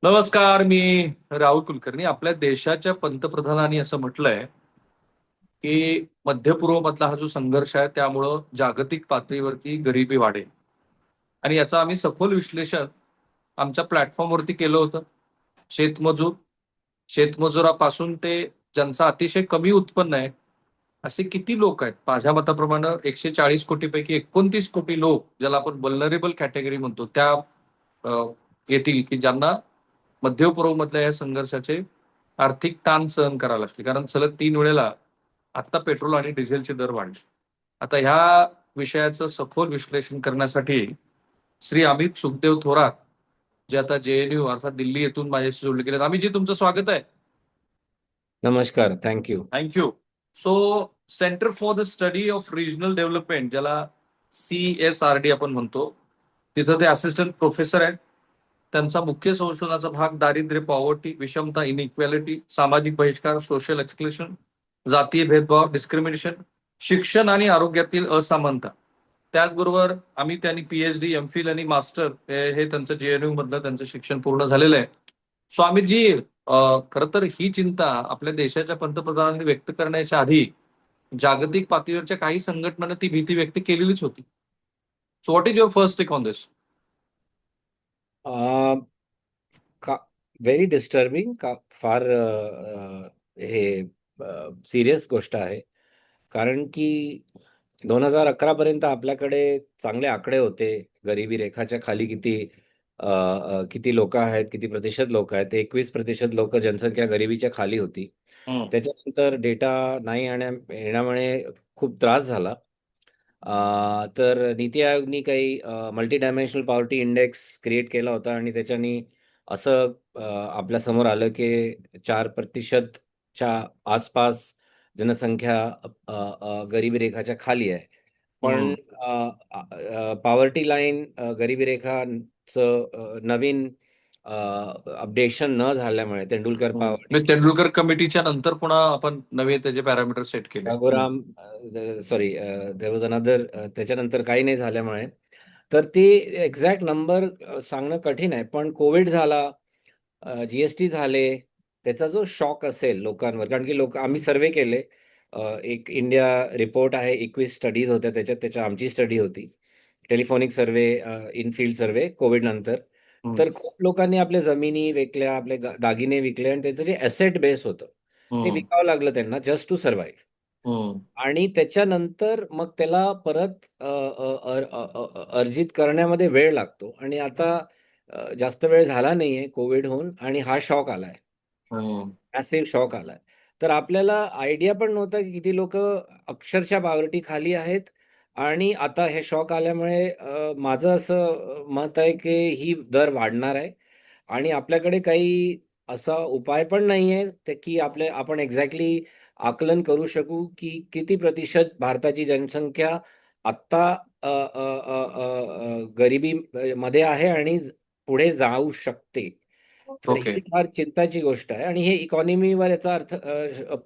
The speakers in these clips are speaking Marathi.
नमस्कार. मी राहुल कुलकर्णी. आपल्या देशाच्या पंतप्रधानांनी असं म्हटलंय की मध्य पूर्व मधला हा जो संघर्ष आहे त्यामुळं जागतिक पातळीवरती गरिबी वाढेल. आणि याचं आम्ही सखोल विश्लेषण आमच्या प्लॅटफॉर्मवरती केलं होतं. शेतमजूर शेतमजुरापासून ते ज्यांचं अतिशय कमी उत्पन्न आहे असे किती लोक आहेत. माझ्या मताप्रमाणे 140 कोटीपैकी 29 कोटी लोक, ज्याला आपण वल्नरेबल कॅटेगरी म्हणतो, त्या येतील की ज्यांना मध्य पूर्व मधल्या या संघर्षाचे आर्थिक ताण सहन करावे लागते. कारण सलग 3 वेळेला आता पेट्रोल आणि डिझेलचे दर वाढले. आता ह्या विषयाचं सखोल विश्लेषण करण्यासाठी श्री अमित सुखदेव थोरात, जे आता JNU अर्थात दिल्ली येथून माझ्याशी जोडले गेले. अमित जी, तुमचं स्वागत आहे. नमस्कार, thank you. Thank you. So centre for the study of regional development, ज्याला CSRD आपण म्हणतो, तिथं ते असिस्टंट प्रोफेसर आहेत. त्यांचा मुख्य संशोधनाचा भाग दारिद्र्य, पॉवर्टी, विषमता, इनइक्वॅलिटी, सामाजिक बहिष्कार, सोशल एक्सक्ल्युशन, जातीय भेदभाव, डिस्क्रिमिनेशन, शिक्षण आणि आरोग्यातील असमानता. त्याचबरोबर आम्ही त्यांनी PhD, MPhil आणि मास्टर हे त्यांचं JNU मधलं त्यांचं शिक्षण पूर्ण झालेलं आहे. स्वामीजी, खर तर ही चिंता आपल्या देशाच्या पंतप्रधानांनी व्यक्त करण्याच्या आधी जागतिक पातळीवरच्या काही संघटनांनी ती भीती व्यक्त केलेलीच होती. So what is your first take on this? Very disturbing फार हे सिरियस गोष्ट आहे. कारण की 2011 पर्यंत आपल्याकडे चांगले आकडे होते. गरिबी रेखाच्या खाली किती लोक आहेत, किती प्रतिशत लोक आहेत. 21% लोक जनसंख्या गरिबीच्या खाली होती. त्याच्यानंतर डेटा नाही येण्यामुळे खूप त्रास झाला. तर नीती आयोगनी काही multi dimensional poverty index create केला होता आणि त्याच्यानी असं आपल्या समोर आलं की 4%च्या आसपास जनसंख्या गरिबी रेखाच्या खाली आहे. पण पॉवर्टी लाईन, गरिबी रेखाचं नवीन अपडेशन न झाल्यामुळे तेंडुलकर पॉवर्टी, तेंडुलकर कमिटीच्या नंतर पुन्हा आपण नवे त्याचे पॅरामीटर सेट केले. Raghuram sorry there was another, त्याच्यानंतर काही नाही झाल्यामुळे तर ती एक्झॅक्ट नंबर सांगणं कठीण आहे. पण कोविड झाला, GST झाले, त्याचा जो शॉक असेल लोकांवर, कारण की आम्ही सर्वे केले. एक इंडिया रिपोर्ट आहे, 21 स्टडीज होत्या त्याच्या आमची स्टडी होती, टेलिफोनिक सर्वे, इनफिल्ड सर्वे कोविड नंतर. तर खूप लोकांनी आपल्या जमिनी विकल्या, आपले दागिने विकले आणि त्याचं जे ॲसेट बेस होतं ते विकावं लागलं त्यांना जस्ट टू सर्व्हाइव्ह. आणि त्याच्यानंतर मग त्याला परत अर्जित करण्यामध्ये वेळ लागतो. आणि आता जास्त वेळ झाला नाहीये कोविड होऊन आणि हा शॉक आलाय, मॅसिव्ह शॉक आलाय. तर आपल्याला आयडिया पण नव्हता की किती लोक अक्षरशः पॉवर्टी खाली आहेत. आणि आता हे शॉक आल्यामुळे माझं असं मत आहे की ही दर वाढणार आहे. आणि आपल्याकडे काही असा उपाय पण नाहीये की आपण एक्झॅक्टली आकलन करू शकू की किती प्रतिशत भारताची जनसंख्या आत्ता गरिबी मध्ये आहे आणि पुढे जाऊ शकते. तर ओके. ही फार चिंताची गोष्ट आहे आणि हे इकॉनॉमीवर याचा अर्थ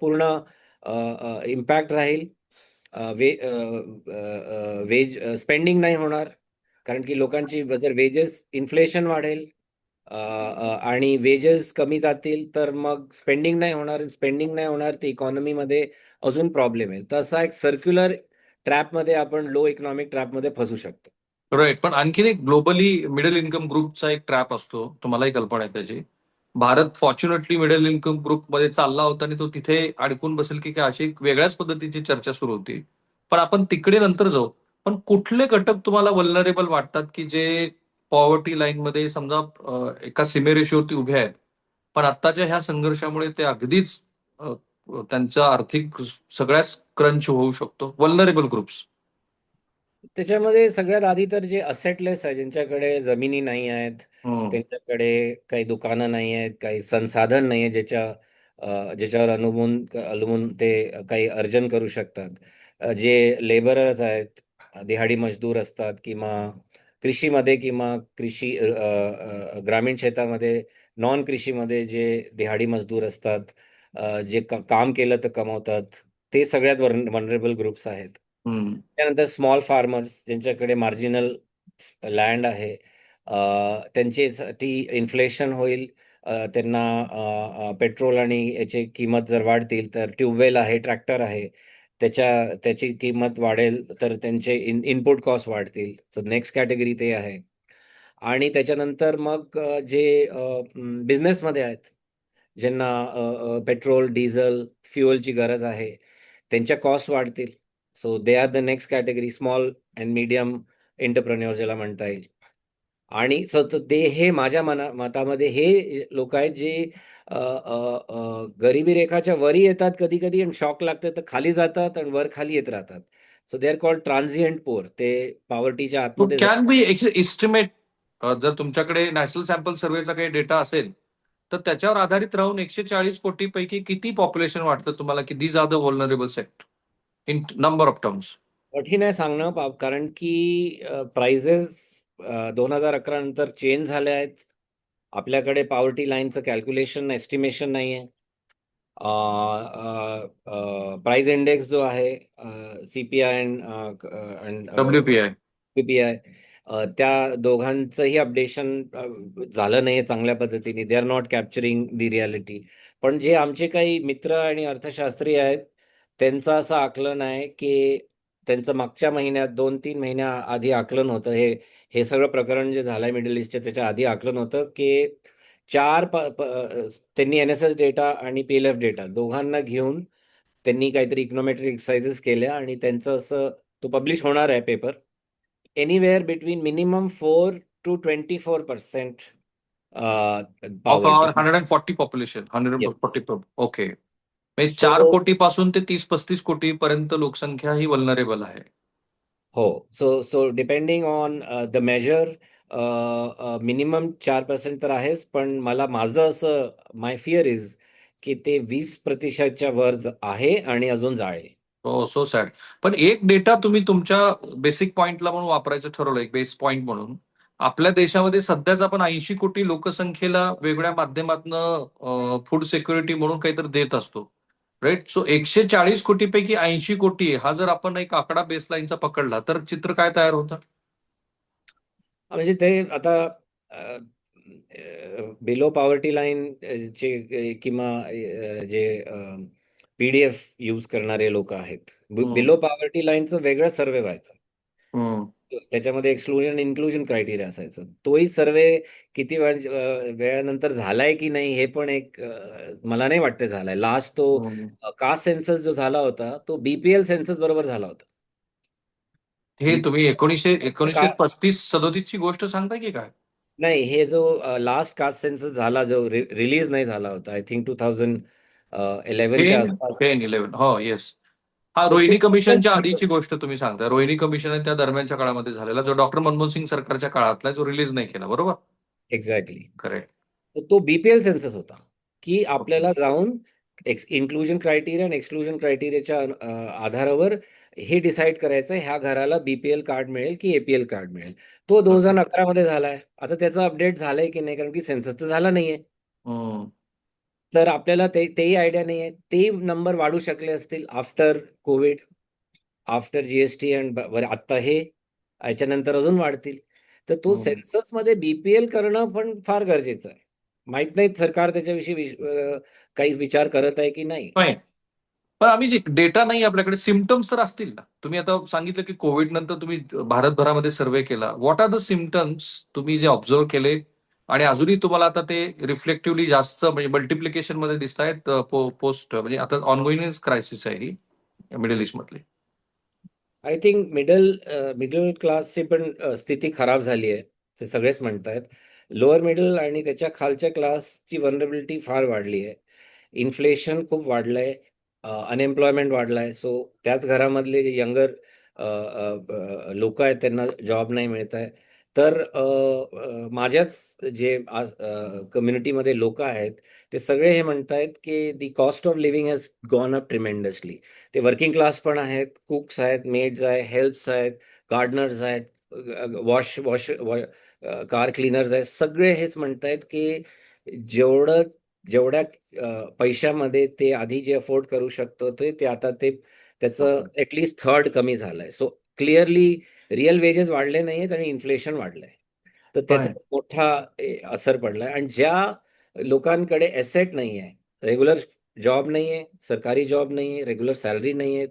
पूर्ण इम्पॅक्ट राहील. वेज स्पेंडिंग नाही होणार, कारण की लोकांची जर वेजेस, इन्फ्लेशन वाढेल आणि वेजेस कमी जातील तर मग स्पेंडिंग नाही होणार. स्पेंडिंग नाही होणार तर इकॉनॉमीमध्ये अजून प्रॉब्लेम येईल. तसा एक सर्क्युलर ट्रॅपमध्ये आपण, लो इकॉनॉमिक ट्रॅपमध्ये फसू शकतो. राईट. पण आणखीन एक ग्लोबली मिडल इन्कम ग्रुपचा एक ट्रॅप असतो, तुम्हालाही कल्पना आहे त्याची. भारत फॉर्च्युनेटली मिडल इन्कम ग्रुपमध्ये चालला होता आणि तो तिथे अडकून बसेल की काय, अशी एक वेगळ्याच पद्धतीची चर्चा सुरू होती. पण आपण तिकडे नंतर जाऊ. पण कुठले घटक तुम्हाला वल्नरेबल वाटतात की जे पॉवर्टी लाईन मध्ये समजा एका सीमेरेषेवरती उभे आहेत, पण आत्ताच्या ह्या संघर्षामुळे ते अगदीच त्यांचा आर्थिक सगळ्याच क्रंच होऊ शकतो, वल्नरेबल ग्रुप्स? त्याच्यामध्ये सगळ्यात आधी तर जे असेटलेस आहे, ज्यांच्याकडे जमिनी नाही आहेत, त्यांच्याकडे काही दुकानं नाही आहेत, काही संसाधन नाही आहे ज्याच्यावर अवलंबून ते काही अर्जन करू शकतात. जे लेबरर्स आहेत, दिहाडी मजदूर असतात, किंवा कृषीमध्ये किंवा ग्रामीण क्षेत्रामध्ये, नॉन कृषीमध्ये जे दिहाडी मजदूर असतात, जे काम केलं तर कमवतात, ते सगळ्यात वनरेबल ग्रुप्स आहेत. त्यानंतर स्मॉल फार्मर्स, ज्यांच्याकडे मार्जिनल लँड आहे, त्यांच्यासाठी इन्फ्लेशन होईल. त्यांना पेट्रोल आणि याची किंमत जर वाढतील तर ट्यूबवेल आहे, ट्रॅक्टर आहे, त्याची किंमत वाढेल तर त्यांचे इनपुट कॉस्ट वाढतील. सो नेक्स्ट कॅटेगरी ते आहे. आणि त्याच्यानंतर मग जे बिझनेसमध्ये आहेत, ज्यांना पेट्रोल, डिझेल, फ्युएलची गरज आहे, त्यांच्या कॉस्ट वाढतील. So they are the next category, small and medium entrepreneur ज्याला म्हणता येईल. आणि ते हे माझ्या मतामध्ये हे लोक आहेत जे गरिबी रेखाच्या वरी येतात कधी कधी आणि शॉक लागतात तर खाली जातात आणि वर खाली येत राहतात. So they are called transient पोर. ते पॉवर्टीच्या तो आतमध्ये कॅन बी एस्टिमेट, जर तुमच्याकडे नॅशनल सॅम्पल सर्व्हेचा काही डेटा असेल तर त्याच्यावर आधारित राहून 140 कोटी पैकी किती पॉप्युलेशन वाटतं तुम्हाला की these are the vulnerable sector in number of terms? कठीण आहे सांगणं, कारण की प्राइजेस 2011 नंतर चेंज झाल्या आहेत. आपल्याकडे पॉवर्टी लाईनचं कॅल्क्युलेशन एस्टिमेशन नाही आहे. प्राइस इंडेक्स जो आहे, सीपीआय अँड WPI. पीपीआय, त्या दोघांचंही अपडेशन झालं नाही चांगल्या पद्धतीने. They are not capturing the reality. पण जे आमचे काही मित्र आणि अर्थशास्त्री आहेत त्यांचं असं आकलन आहे की त्यांचं मागच्या महिन्यात 2-3 महिन्या आधी आकलन होतं. हे हे सगळं प्रकरण जे झालंय मिडल ईस्टच्या त्याच्या आधी आकलन होतं की त्यांनी एनएसएस डेटा आणि पीएलएफ डेटा दोघांना घेऊन त्यांनी काहीतरी इकॉनॉमेट्रिक एक्सरसाइजेस केल्या आणि त्यांचं असं, तो पब्लिश होणार आहे paper, anywhere between minimum 4 to 24% of our poverty. 140 population, 140. Okay. म्हणजे सो 4 कोटी पासून ते 30-35 कोटी पर्यंत लोकसंख्या ही वल्नरेबल आहे. हो. So depending on the measure, minimum 4% तर आहेच. पण माझं असं माय फिअर इज की ते 20%च्या वर आहे आणि अजून जाईल. हो, सो सॅड. पण एक डेटा तुम्ही तुमच्या बेसिक पॉइंटला म्हणून वापरायचं ठरवलं, एक बेस पॉइंट म्हणून. आपल्या देशामध्ये सध्याच आपण 80 कोटी लोकसंख्येला वेगळ्या माध्यमातनं फूड सिक्युरिटी म्हणून काहीतरी देत असतो. राईट? सो 140 कोटीपैकी 80 कोटी हा जर आपण एक आकडा बेसलाईनचा पकडला तर चित्र काय तयार होतं? म्हणजे ते आता बिलो पॉवर्टी लाईन चे किंवा जे पीडीएफ यूज करणारे लोक आहेत, हम्म, बिलो पॉवर्टी लाईनचं वेगळं सर्वे व्हायचं. हम्म, त्याच्यामध्ये एक्सक्लुजन इन्क्लुजन क्रायटेरिया असायचं. तोही सर्वे किती वेळानंतर झालाय की नाही हे पण एक, मला नाही वाटतं झालाय. लास्ट तो हम्म. कास्ट सेन्सस जो झाला होता तो बीपीएल सेन्सस बरोबर झाला होता. हे तुम्ही एकोणीसशे का 35-37 ची गोष्ट सांगताय की काय? नाही, हे जो लास्ट कास्ट सेन्सस झाला जो रिलीज नाही झाला होता, आय थिंक 2011च्या 10, आसपास. 11. हो, येस. हा, तर रोहिणी ते कमिशनच्या आधीची गोष्ट तुम्ही सांगताय. रोहिणी कमिशन आहे त्या दरम्यानच्या काळामध्ये झालेला, जो डॉक्टर मनमोहन सिंग सरकारच्या काळातला, जो रिलीज नाही केला, बरोबर? एक्झॅक्टली. करेक्ट. तर तो बीपीएल सेन्सस होता की ओके. आपल्याला जाऊन इन्क्लुजन क्रायटेरिया आणि एक्सक्लुजन क्रायटेरियाच्या आधारावर हे डिसाईड करायचं ह्या घराला बीपीएल कार्ड मिळेल की एपीएल कार्ड मिळेल. तो 2011 मध्ये झालाय. आता त्याचं अपडेट झालंय की नाही, कारण की सेन्सस तर झाला नाहीये. हम्म. तर आपल्याला तेही आयडिया नाही आहे. तेही नंबर वाढू शकले असतील after Covid, after GST and आत्ता हे, याच्यानंतर अजून वाढतील. तर तो हम्म. सेन्ससमध्ये बीपीएल करणं पण फार गरजेचं आहे. माहित नाही सरकार त्याच्याविषयी काही विचार करत आहे की नाही. नाही, पण आम्ही जे डेटा नाही आपल्याकडे, सिमटम्स तर असतील ना. तुम्ही आता सांगितलं की कोविड नंतर तुम्ही भारतभरामध्ये सर्व्हे केला. व्हॉट आर द सिमटम्स तुम्ही जे ऑब्झर्व केले आणि अजूनही तुम्हाला आता ते रिफ्लेक्टिव्हली जास्त म्हणजे मल्टिप्लिकेशन मध्ये दिसत आहेत पोस्ट, म्हणजे आता ऑनगोईंग क्रायसिस आहे ही मिडल ईस्ट मधली? आय थिंक मिडल क्लासची पण स्थिती खराब झाली आहे, ते सगळेच म्हणतायत. लोअर मिडल आणि त्याच्या खालच्या क्लासची व्हलनरेबिलिटी फार वाढली आहे. इन्फ्लेशन खूप वाढलंय, अनएम्प्लॉयमेंट वाढलाय. सो त्याच घरामधले जे यंगर लोक आहेत त्यांना जॉब नाही मिळत आहे. तर माझ्याच जे आज कम्युनिटीमध्ये लोक आहेत ते सगळे हे म्हणतायत की दी cost of living has gone up tremendously. ते वर्किंग क्लास पण आहेत, कुक्स आहेत, मेड्स आहेत, हेल्प्स आहेत, गार्डनर्स आहेत, वॉश वॉश कार क्लीनर्स आहेत. सगळे हेच म्हणतायत की जेवढं जेवढ्या पैशामध्ये ते आधी जे अफोर्ड करू शकतो ते आता त्याचं ऍटलिस्ट थर्ड कमी झालंय. सो क्लिअरली रिअल वेजेस वाढले नाहीयेत आणि इन्फ्लेशन वाढलंय. तर त्याचा फाईन. मोठा असर पडलाय. आणि ज्या लोकांकडे एसेट नाही आहे, रेग्युलर जॉब नाही आहे, सरकारी जॉब नाही आहे, रेग्युलर सॅलरी नाही आहे,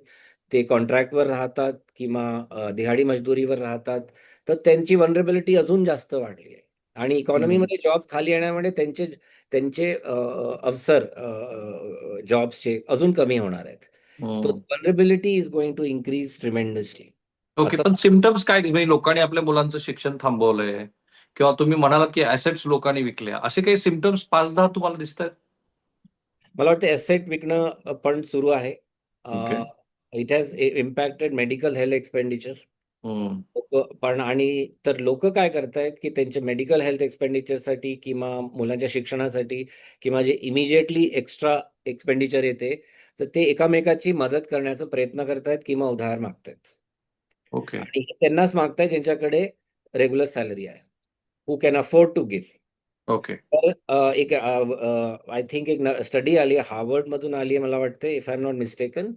ते कॉन्ट्रॅक्टवर राहतात किंवा दिहाडी मजदुरीवर राहतात, तर त्यांची व्हलनरेबिलिटी अजून जास्त वाढली आहे. आणि हम्म. इकॉनॉमीमध्ये जॉब खाली येण्यामुळे त्यांचे त्यांचे अवसर जॉब्सचे अजून कमी होणार आहेत. तो hmm. Vulnerability is going to increase tremendously okay, असं. पण सिम्टम्स काय म्हणजे लोकांनी आपल्या मुलांचं शिक्षण थांबवलंय किंवा तुम्ही म्हणालात की ऍसेट्स लोकांनी विकल्या, असे काही सिम्टम्स 5-10 तुम्हाला दिसत आहेत? मला वाटतं एसेट विकणं पण सुरू आहे. Okay. It has impacted medical health expenditure. हम्म. पण आणि तर लोक काय करतायत की त्यांच्या मेडिकल हेल्थ एक्सपेंडिचरसाठी किंवा मुलांच्या शिक्षणासाठी किंवा जे इमिजिएटली एक्स्ट्रा एक्सपेंडिचर येते, तर ते एकामेकाची मदत करण्याचा प्रयत्न करतायत किंवा उधार मागतायत. ओके. आणि हे त्यांनाच मागतायत ज्यांच्याकडे रेग्युलर सॅलरी आहे, who can afford to give. Okay. तर एक आय थिंक एक स्टडी आली आहे, हार्वर्डमधून आली आहे मला वाटतं, if I am not mistaken,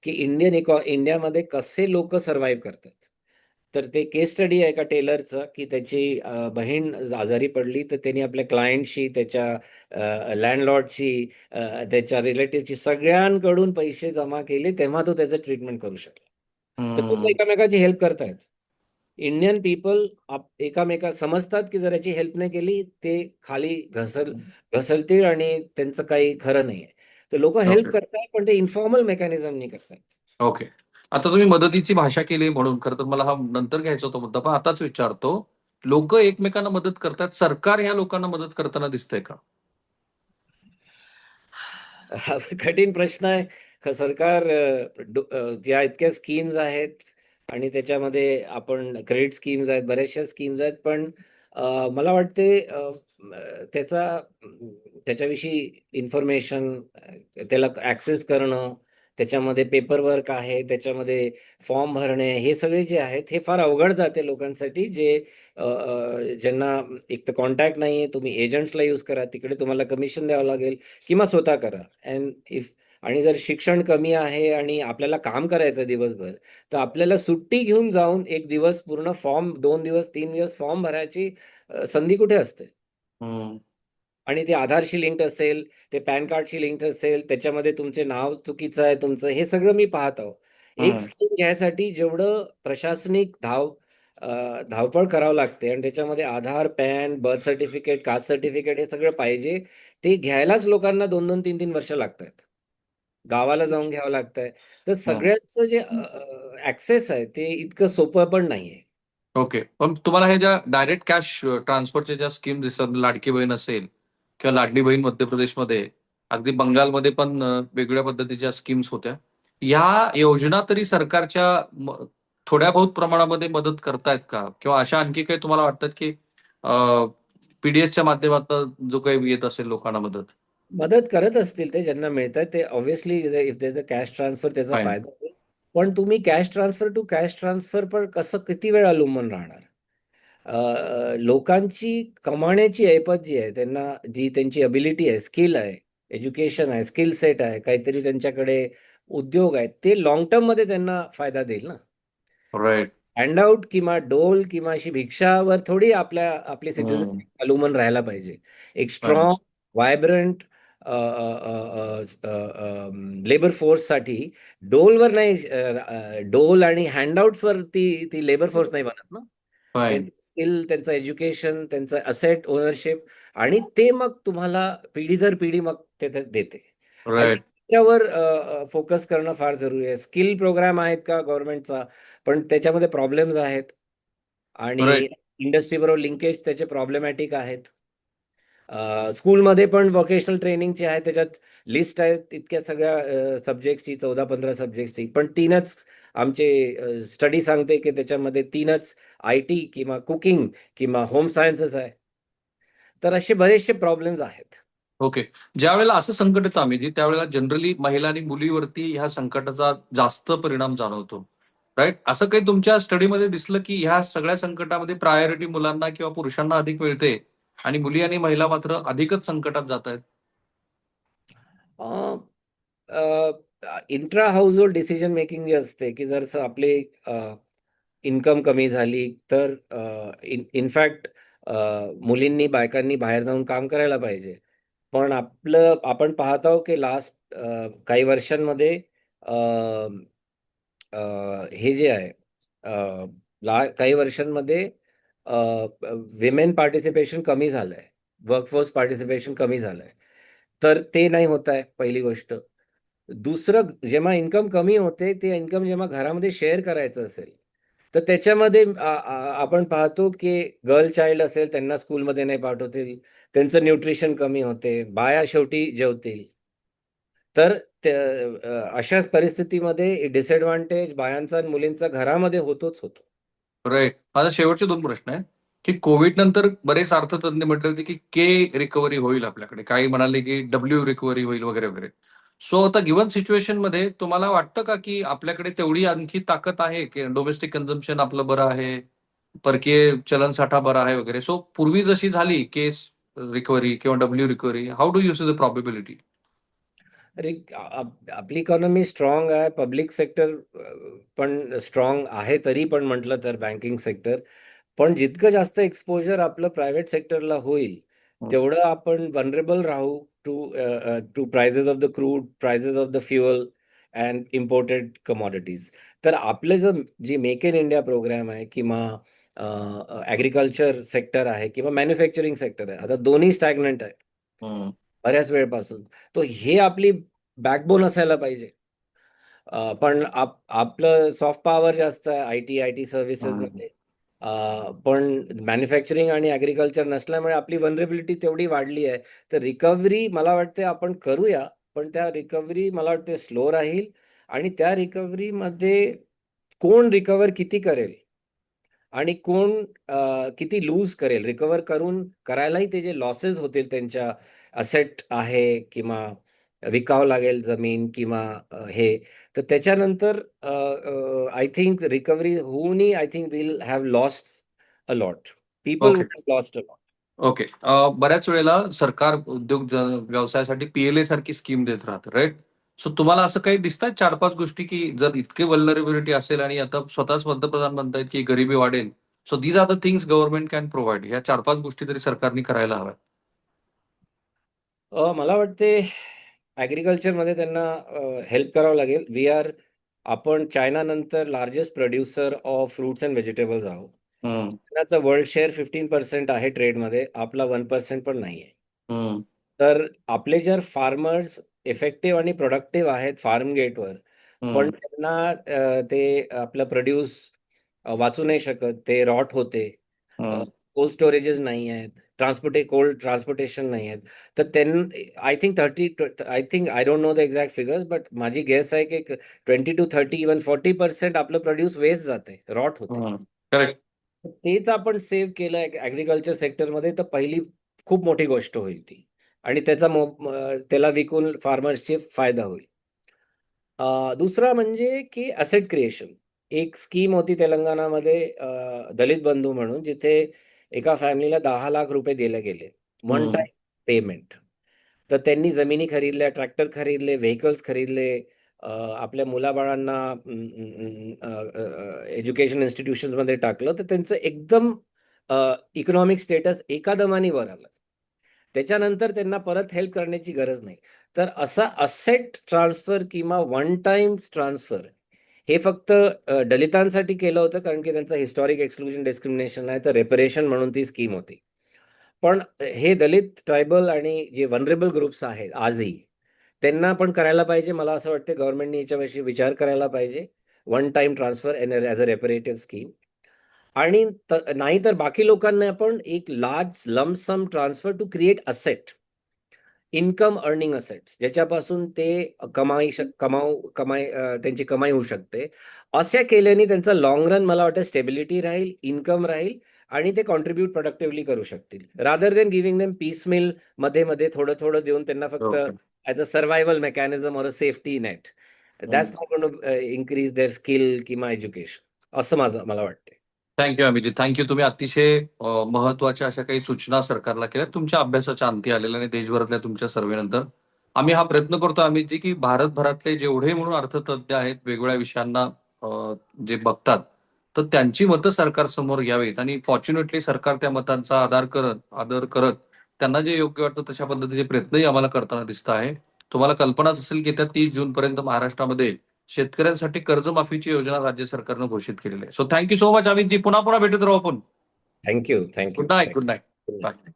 की इंडियामध्ये कसे लोक सर्व्हाइव्ह करतात. तर ते केस स्टडी आहे एका टेलरचं, की त्याची बहीण आजारी पडली, तर त्यांनी आपल्या क्लायंटशी, त्याच्या लँडलॉर्डची, त्याच्या रिलेटिव्हची, सगळ्यांकडून पैसे जमा केले, तेव्हा तो त्याचं ट्रीटमेंट करू शकला. तर लोक हम्म. एकामेकाची हेल्प करतायत. इंडियन पीपल एकामेका समजतात की जर याची हेल्प नाही केली ते खाली घसरतील आणि त्यांचं काही खरं नाही आहे. तर लोक हेल्प ओके. करतात, पण ते इन्फॉर्मल मेकॅनिझमनी करतात. ओके. आता तुम्ही मदतीची भाषा केली म्हणून खरं तर मला हा नंतर घ्यायचा होता मुद्दा, पण आताच विचारतो. लोक एकमेकांना मदत करतात, सरकार ह्या लोकांना मदत करताना दिसतंय का? हा कठीण प्रश्न आहे. सरकार ज्या इतक्या स्कीम्स आहेत आणि त्याच्यामध्ये आपण क्रेडिट स्कीम्स आहेत, बऱ्याचशा स्कीम्स आहेत, पण मला वाटते त्याचा त्याच्याविषयी इन्फॉर्मेशन, त्याला ऍक्सेस करणं, त्याच्यामध्ये पेपर वर्क आहे, त्याच्यामध्ये फॉर्म भरणे, हे सगळे जे आहेत हे फार अवघड जाते लोकांसाठी, जे ज्यांना एक तर कॉन्टॅक्ट नाही आहे. तुम्ही एजंट्सला यूज करा, तिकडे तुम्हाला कमिशन द्यावं लागेल किंवा स्वतः करा. अँड इफ आणि जर शिक्षण कमी आहे आणि आपल्याला काम करायचं दिवसभर, तर आपल्याला सुट्टी घेऊन जाऊन एक दिवस पूर्ण फॉर्म, 2 दिवस 3 दिवस फॉर्म भरायची संधी कुठे असते. हम्म. आणि ते आधारशी लिंक असेल, ते पॅन कार्डशी लिंक असेल, त्याच्यामध्ये तुमचे नाव चुकीचं आहे तुमचं, हे सगळं मी पाहत आहो. एक हम्म. स्कीम घ्यायसाठी जेवढं प्रशासनिक धावपळ करावं लागते आणि त्याच्यामध्ये Aadhaar, PAN, birth certificate, caste certificate हे सगळं पाहिजे, ते घ्यायलाच लोकांना 2-2, 3-3 वर्ष लागतात. गावाला जाऊन घ्यावं लागतंय. तर हम्म. सगळ्याचं जे ऍक्सेस आहे ते इतकं सोपं पण नाहीये. ओके, पण तुम्हाला हे ज्या डायरेक्ट कॅश ट्रान्सफरच्या ज्या स्कीम दिसतात, लाडकी बहीण असेल किंवा लाडली बहीण मध्य प्रदेशमध्ये, अगदी बंगालमध्ये पण वेगळ्या पद्धतीच्या स्कीम्स होत्या. या योजना तरी सरकारच्या थोड्या बहुत प्रमाणामध्ये मदत करतायत का, किंवा अशा आणखी काही तुम्हाला वाटतात की पीडीएसच्या माध्यमातून जो काही येत असेल लोकांना मदत? मदत करत असतील ते, ज्यांना मिळतात ते obviously, if there cash transfer त्याचा फाईन. फायदा होईल. पण तुम्ही cash transfer to cash transfer पण कसं किती वेळ अवलंबून राहणार. लोकांची कमावण्याची ऐपत जी आहे, त्यांना जी त्यांची अबिलिटी आहे, स्किल आहे, एज्युकेशन आहे, स्किल सेट आहे, काहीतरी त्यांच्याकडे उद्योग आहेत, ते लॉंग टर्म मध्ये त्यांना फायदा देईल ना. राईट. हँडआउट किंवा डोल किंवा अशी भिक्षावर थोडी आपली सिटिझनशिप अवलंबून राहायला पाहिजे. एक फाईन. स्ट्रॉंग, व्हायब्रंट लेबर फोर्ससाठी डोलवर नाही, डोल आणि हँडआउट्सवर ती ती लेबर फोर्स नाही बनत ना. फाईन. त्यांचं स्किल, त्यांचं एज्युकेशन, त्यांचं असेट ओनरशिप, आणि ते मग तुम्हाला पिढी दर पिढी मग ते ते देते. I think right. त्याच्यावर फोकस करणं फार जरुरी आहे. स्किल प्रोग्राम आहेत का गव्हर्नमेंटचा, पण त्याच्यामध्ये प्रॉब्लेम्स आहेत आणि राईट. इंडस्ट्रीबरोबर लिंकेज त्याचे प्रॉब्लेमॅटिक आहेत. स्कूलमध्ये पण व्होकेशनल ट्रेनिंगचे आहे, त्याच्यात लिस्ट आहे इतक्या सगळ्या सब्जेक्ट्सची, 14-15 सब्जेक्ट्सची, पण 3च आमचे स्टडी सांगते की त्याच्यामध्ये 3च IT किंवा कुकिंग किंवा होम सायन्सेस आहे. तर असे बरेचसे प्रॉब्लेम्स आहेत. ओके. ज्यावेळेला असं संकट येतं आम्ही त्यावेळेला जनरली महिला आणि मुलीवरती ह्या संकटाचा जास्त परिणाम जाणवतो. राईट? असं काही तुमच्या स्टडीमध्ये दिसलं की ह्या सगळ्या संकटामध्ये प्रायोरिटी मुलांना किंवा पुरुषांना अधिक मिळते आणि मुली आणि महिला मात्र अधिकच संकटात जात आहेत? इंट्रा हाऊसहोल्ड डिसिजन मेकिंग जी असते, की जर आपली इन्कम कमी झाली तर इनफॅक्ट मुलींनी बायकांनी बाहेर जाऊन काम करायला पाहिजे. पण आपण पाहत आहोत की लास्ट काही वर्षांमध्ये अ, अ, हे जे आहे काही वर्षांमध्ये विमेन पार्टिसिपेशन कमी झालंय, वर्कफोर्स पार्टिसिपेशन कमी झालंय. तर ते नाही होत आहे पहिली गोष्ट. दुसरं, जेव्हा इन्कम कमी होते, ते इन्कम जेव्हा घरामध्ये शेअर करायचं असेल, तर त्याच्यामध्ये आपण पाहतो की गर्ल चाइल्ड असेल त्यांना स्कूलमध्ये नाही पाठवतील, त्यांचं न्यूट्रिशन कमी होते, बाया शेवटी जेवतील. तर अशाच परिस्थितीमध्ये डिसएडव्हान्टेज बायांचा आणि मुलींचा घरामध्ये होतोच होतो. राईट. माझा शेवटचे 2 प्रश्न आहेत, की कोविड नंतर बरेच अर्थतज्ञ म्हटले होते, की के रिकव्हरी होईल आपल्याकडे. काही म्हणाले, की डब्ल्यू रिकव्हरी होईल वगैरे, वगैरे. सो आता गिव्हन सिच्युएशनमध्ये तुम्हाला वाटतं का, की आपल्याकडे तेवढी आणखी ताकद आहे, की डोमेस्टिक कन्झम्पशन आपलं बरं आहे, परकीय चलनसाठा बरा आहे वगैरे. सो पूर्वी जशी झाली केस रिकव्हरी किंवा W recovery, how do you see the probability? अरे, आपली इकॉनॉमी स्ट्रॉंग आहे, पब्लिक सेक्टर पण स्ट्रॉंग आहे, तरी पण म्हटलं तर बँकिंग सेक्टर. पण जितकं जास्त एक्सपोजर आपलं प्रायव्हेट सेक्टरला होईल, तेवढं आपण वनरेबल राहू to prices of the crude, prices of the fuel and imported commodities. तर आपलं जी मेक इन इंडिया प्रोग्राम आहे किंवा ॲग्रिकल्चर सेक्टर आहे किंवा मॅन्युफॅक्चरिंग सेक्टर आहे, आता दोन्ही स्टॅग्नंट आहे बऱ्याच वेळपासून. तो हे आपली बॅकबोन असायला पाहिजे. पण आपलं सॉफ्ट पॉवर जास्त आहे आय टी सर्व्हिसेसमध्ये. पण मॅन्युफॅक्चरिंग आणि ॲग्रिकल्चर नसल्यामुळे आपली वनरेबिलिटी तेवढी वाढली आहे. तर रिकव्हरी मला वाटते आपण करूया, पण त्या रिकव्हरी मला वाटते स्लो राहील आणि त्या रिकव्हरीमध्ये कोण रिकव्हर किती करेल आणि कोण किती लूज करेल, रिकव्हर करायलाही ते जे लॉसेस होतील त्यांच्या असेट आहे किंवा विकावं लागेल जमीन किंवा हे, तर त्याच्यानंतर आय थिंक रिकव्हरी होऊनही I think will have lost a lot. People okay. Would have lost a lot. Okay. बऱ्याच वेळेला सरकार उद्योग व्यवसायासाठी पीएलए सारखी स्कीम देत राहतं, राईट? सो तुम्हाला असं काही दिसतात 4-5 गोष्टी, की जर इतके वल्नरेबिलिटी असेल आणि आता स्वतःच पंतप्रधान म्हणतायत, की गरिबी वाढेल. So these are the things government can provide. ह्या 4-5 गोष्टी तरी सरकारने करायला हव्यात. मला वाटते ॲग्रिकल्चरमध्ये त्यांना हेल्प करावं लागेल. आपण चायनानंतर largest producer of fruits and vegetables आहोत. हं, चायनाचा वर्ल्ड शेअर 15% आहे ट्रेडमध्ये, आपला 1% पण नाही आहे. हं, तर आपले जर फार्मर्स इफेक्टिव्ह आणि प्रोडक्टिव्ह आहेत फार्म गेटवर, पण हं, त्यांना ते आपलं प्रोड्यूस वाचू नाही शकत, ते रॉट होते. हं. कोल्ड स्टोरेजेस नाही आहेत, कोल्ड ट्रान्सपोर्टेशन नाही आहेत. तर I think I think I don't know the exact figures, but माझी गेस आहे की 20 to 30 इवन 40% आपलं प्रोड्यूस वेस्ट जाते, रॉट होते. करेक्ट. तेच आपण सेव्ह केलं ॲग्रिकल्चर सेक्टरमध्ये, तर पहिली खूप मोठी गोष्ट होईल ती. आणि त्याला विकून फार्मर्सचे फायदा होईल. दुसरा म्हणजे की असेट क्रिएशन. एक स्कीम होती तेलंगणामध्ये, दलित बंधू म्हणून, जिथे एका फॅमिलीला 10 लाख रुपये दिले गेले. वन हं, टाइम पेमेंट. तर त्यांनी जमिनी खरीदल्या, ट्रॅक्टर खरीदले, व्हेइकल्स खरीदले, आपल्या मुलाबाळांना एज्युकेशन इन्स्टिट्यूशन्समध्ये टाकलं, तर त्यांचं एकदम इकॉनॉमिक स्टेटस एका दमाने वर आलं. त्याच्यानंतर त्यांना परत हेल्प करण्याची गरज नाही. तर असा असेट ट्रान्सफर किंवा वन टाइम ट्रान्सफर हे फक्त दलितांसाठी केलं होतं, कारण की त्यांचं हिस्टॉरिक एक्सक्लुजन डिस्क्रिमिनेशन आहे, तर रेपरेशन म्हणून ती स्कीम होती. पण हे दलित, ट्रायबल आणि जे वनरेबल ग्रुप्स आहेत आजही, त्यांना पण करायला पाहिजे. मला असं वाटतं गव्हर्नमेंटने याच्याविषयी विचार करायला पाहिजे. One time transfer as a reparative scheme. आणि नाहीतर बाकी लोकांना आपण एक large lump sum transfer to create asset, income earning assets, ज्याच्यापासून ते त्यांची कमाई होऊ शकते. अशा केल्याने त्यांचा लाँग रन मला वाटतं स्टेबिलिटी राहील, इन्कम राहील आणि ते कॉन्ट्रिब्यूट प्रोडक्टिव्हली करू शकतील. Rather than giving them piecemeal, मध्ये-मध्ये थोडं-थोडं देऊन त्यांना फक्त okay. As a survival mechanism or a safety net. That's not going to increase their skill किंवा एज्युकेशन, असं मला वाटतंय. थँक्यू अभिजित. थँक्यू. तुम्ही अतिशय महत्वाच्या अशा काही सूचना सरकारला केल्या. तुमच्या अभ्यासाच्या अंती आलेल्या आणि देशभरातल्या तुमच्या सर्व्हेनंतर आम्ही हा प्रयत्न करतो अमितजी, की भारतभरातले जेवढे म्हणून अर्थतज्ञ आहेत वेगवेगळ्या विषयांना जे बघतात, तर त्यांची मतं सरकारसमोर यावीत आणि फॉर्च्युनेटली सरकार त्या मतांचा आदर करत त्यांना जे योग्य वाटतं तशा पद्धतीचे प्रयत्नही आम्हाला करताना दिसत आहे. तुम्हाला कल्पनाच असेल की येत्या 30 जून पर्यंत महाराष्ट्रामध्ये शेतकऱ्यांसाठी कर्जमाफीची योजना राज्य सरकारनं घोषित केलेली आहे. सो थँक्यू सो मच अमितजी. पुन्हा पुन्हा भेटत राहू आपण. Thank you thank you good night. Good thank you night. Bye.